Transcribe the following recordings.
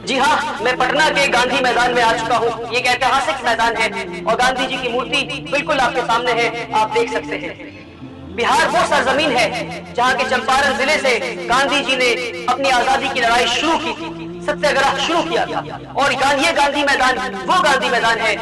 جی ہاں، میں پٹنہ کے گاندھی میدان میں آ چکا ہوں۔ یہ ایک ایتہاسک میدان ہے اور گاندھی جی کی مورتی بالکل آپ کے سامنے ہے، آپ دیکھ سکتے ہیں۔ بہار وہ سرزمین ہے جہاں کے چمپارن ضلع سے گاندھی جی نے اپنی آزادی کی لڑائی شروع کی تھی، ستیہ گرہ شروع کیا تھا۔ اور یہ گاندھی میدان وہ گاندھی میدان ہے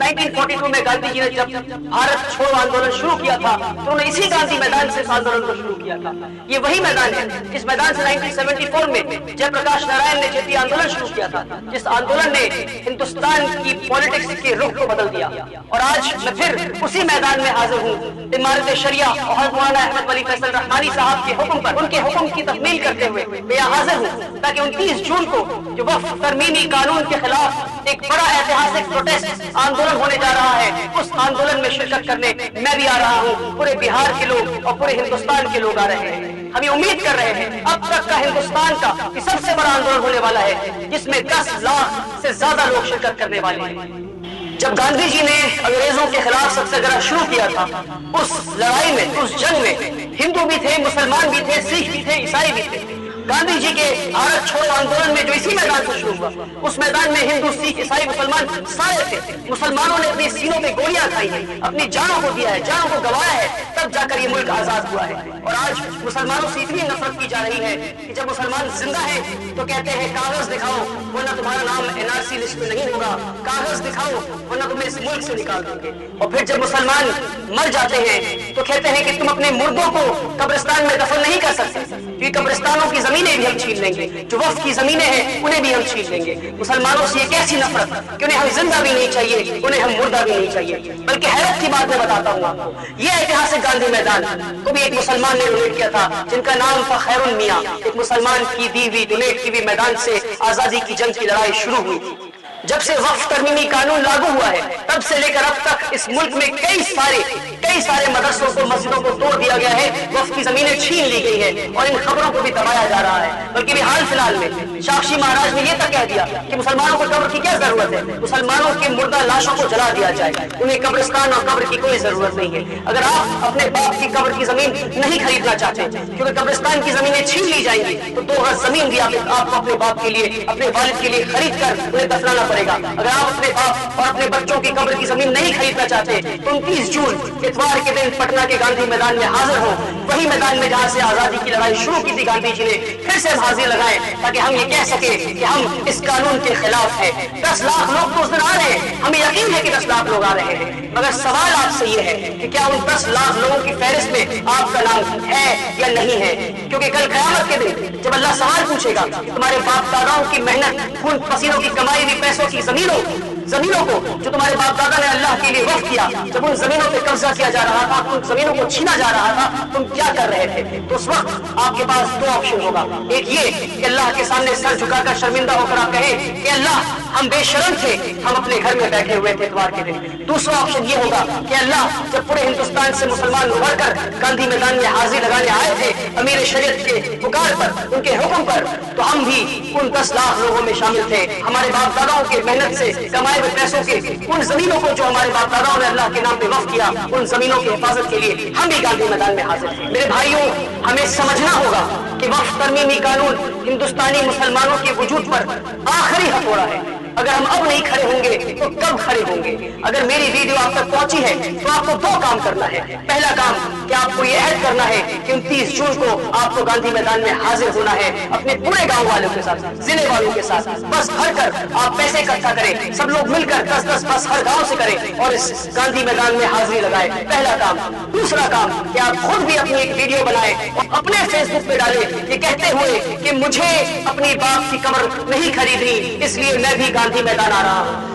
1942 میں گاندھی جی نے جب بھارت چھوڑو آندولن شروع کیا تھا تو انہوں نے اسی گاندھی میدان سے اس آندولن کو شروع کیا تھا۔ یہ وہی میدان ہے جس میدان سے 1974 میں جے پرکاش نارائن نے جے پی آندولن شروع کیا تھا، جس آندولن نے ہندوستان کی پولیٹکس کے رخ کو بدل دیا۔ اور آج میں پھر اسی میدان میں حاضر ہوں، امارت شریعہ اور مولانا احمد ولی فیصل رحمانی صاحب کے حکم پر، ان کے حکم کی تکمیل کرتے ہوئے میں یہاں حاضر ہوں تاکہ 29 جون کو جو وقف ترمیمی قانون کے خلاف ایک بڑا ایتہاسک پروٹیسٹ آندولن ہونے جا رہا ہے، اس آندولن میں شرکت کرنے میں بھی آ رہا ہوں۔ پورے بہار کے لوگ اور پورے ہندوستان کے لوگ آ رہے ہیں۔ ہم یہ امید کر رہے ہیں اب تک کا ہندوستان کا یہ سب سے بڑا آندولن ہونے والا ہے جس میں 10 لاکھ سے زیادہ لوگ شرکت کرنے والے ہیں۔ جب گاندھی جی نے انگریزوں کے خلاف ستیہ گرہ شروع کیا تھا، اس لڑائی میں، اس جنگ میں ہندو بھی تھے، مسلمان بھی تھے، سکھ بھی تھے، عیسائی بھی تھے۔ گاندھی جی کے بھارت چھوڑو آندولن میں جو اسی میدان سے شروع ہوا، اس میدان میں ہندو، سکھ، عیسائی، مسلمان سارے تھے۔ مسلمانوں نے اپنی سینوں پہ گولیاں کھائی ہیں، اپنی جانوں کو دیا ہے، جانوں کو گنوایا ہے، تب جا کر یہ ملک آزاد ہوا ہے۔ اور آج مسلمانوں سے اتنی نفرت کی جا رہی ہے کہ جب مسلمان زندہ ہیں تو کہتے ہیں کاغذ دکھاؤ ورنہ تمہارا نام NRC لسٹ میں نہیں ہوگا، کاغذ دکھاؤ ورنہ تمہیں اس ملک سے نکال دیں گے۔ اور پھر جب مسلمان مر جاتے ہیں تو کہتے ہیں کہ تم اپنے مردوں کو قبرستان میں دفن نہیں کر سکتے، کیونکہ قبرستانوں کی زمینیں بھی ہم چھین لیں گے، جو وقف کی زمینیں ہیں انہیں بھی ہم چھین لیں گے۔ مسلمانوں سے یہ کیسی نفرت کہ انہیں ہم زندہ بھی نہیں چاہیے، انہیں ہم مردہ بھی نہیں چاہیے۔ بلکہ حیرت کی بات میں بتاتا ہوں آپ کو، یہ ایتہاسک گاندھی میدان کو بھی ایک مسلمان نے ڈونیٹ کیا تھا جن کا نام تھا خیر المیاں۔ ایک مسلمان کی دی ہوئی ڈونیٹ کی ہوئی میدان سے آزادی کی جنگ کی لڑائی شروع ہوئی تھی۔ جب سے وقف ترمیمی قانون لاگو ہوا ہے تب سے لے کر اب تک اس ملک میں کئی سارے مدرسوں کو، مسجدوں کو توڑ دیا گیا ہے، وقف کی زمینیں چھین لی گئی ہیں اور ان خبروں کو بھی دبایا جا رہا ہے۔ بلکہ بھی حال فی الحال میں ساکشی مہاراج نے یہ تک کہہ دیا کہ مسلمانوں کو قبر کی کیا ضرورت ہے، مسلمانوں کے مردہ لاشوں کو جلا دیا جائے، انہیں قبرستان اور قبر کی کوئی ضرورت نہیں ہے۔ اگر آپ اپنے باپ کی قبر کی زمین نہیں خریدنا چاہتے کیونکہ قبرستان کی زمینیں چھین لی جائیں گی تو 2 گز زمین بھی آپ کو اپنے باپ کے لیے، اپنے والد کے لیے خرید کر انہیں دفنانا پڑے گا۔ اگر آپ اپنے باپ اور اپنے بچوں کی قبر کی زمین نہیں خریدنا چاہتے تو 29 جون اتوار کے دن پٹنہ کے گاندھی میدان میں حاضر ہوں، وہی میدان میں جہاں سے آزادی کی لڑائی شروع کی تھی گاندھی جی نے، پھر سے ہم حاضری لگائیں تاکہ ہم یہ کہہ سکیں کہ ہم اس قانون کے خلاف ہیں۔ 10 لاکھ لوگ تو اس دن آ رہے ہیں، ہمیں یقین ہے کہ 10 لاکھ لوگ آ رہے ہیں، مگر سوال آپ سے یہ ہے کہ کیا ان 10 لاکھ لوگوں کی فہرست میں آپ کا نام ہے یا نہیں ہے؟ کیونکہ کل قیامت کے دن جب اللہ سوال پوچھے گا تمہارے باپ داداؤں کی محنت، خون پسینوں کی کمائی ہوئی پیسوں کی زمینوں کو جو تمہارے باپ دادا نے اللہ کے لیے وقف کیا، جب ان زمینوں پہ قبضہ کیا جا رہا تھا، ان زمینوں کو چھینا جا رہا تھا، تم کیا کر رہے تھے؟ تو اس وقت آپ کے پاس 2 آپشن ہوگا۔ ایک یہ کہ اللہ کے سامنے سر جھکا کر شرمندہ ہو کر آپ کہیں کہ اللہ ہم بے شرم تھے، ہم اپنے گھر میں بیٹھے ہوئے تھے اتوار کے دن۔ دوسرا آپشن یہ ہوگا کہ اللہ جب پورے ہندوستان سے مسلمان ابھر کر گاندھی میدان میں حاضری لگانے آئے تھے امیر شریعت کے پکار پر، ان کے حکم پر، تو ہم بھی ان 10 لاکھ لوگوں میں شامل تھے۔ ہمارے باپ داداؤں کے محنت سے کمائے ہوئے پیسوں کے ان زمینوں کو جو ہمارے باپ داداؤں نے اللہ کے نام پہ وقف کیا، ان زمینوں کی حفاظت کے لیے ہم بھی گاندھی میدان میں حاضر تھے۔ میرے بھائیوں، ہمیں سمجھنا ہوگا کہ وقف ترمیمی قانون ہندوستانی مسلمانوں کے وجود پر آخری ہتھوڑا ہے۔ اگر ہم اب نہیں کھڑے ہوں گے تو کب کھڑے ہوں گے؟ اگر میری ویڈیو آپ تک پہنچی ہے تو آپ کو 2 کام کرنا ہے۔ پہلا کام کہ آپ کو یہ عہد کرنا ہے کہ 29 جون کو آپ کو گاندھی میدان میں حاضر ہونا ہے، اپنے پورے گاؤں والوں کے ساتھ، ضلع والوں کے ساتھ بس بھر کر آپ پیسے اکٹھا کریں، سب لوگ مل کر 10-10 بس ہر گاؤں سے کریں اور اس گاندھی میدان میں حاضری لگائیں۔ پہلا کام۔ دوسرا کام کہ آپ خود بھی اپنی ایک ویڈیو بنائیں اور اپنے فیس بک پہ ڈالیں یہ کہتے ہوئے کہ مجھے اپنی باپ کی قبر نہیں خریدنی، اس لیے میں بھی گاندھی میدان آ رہا ہوں۔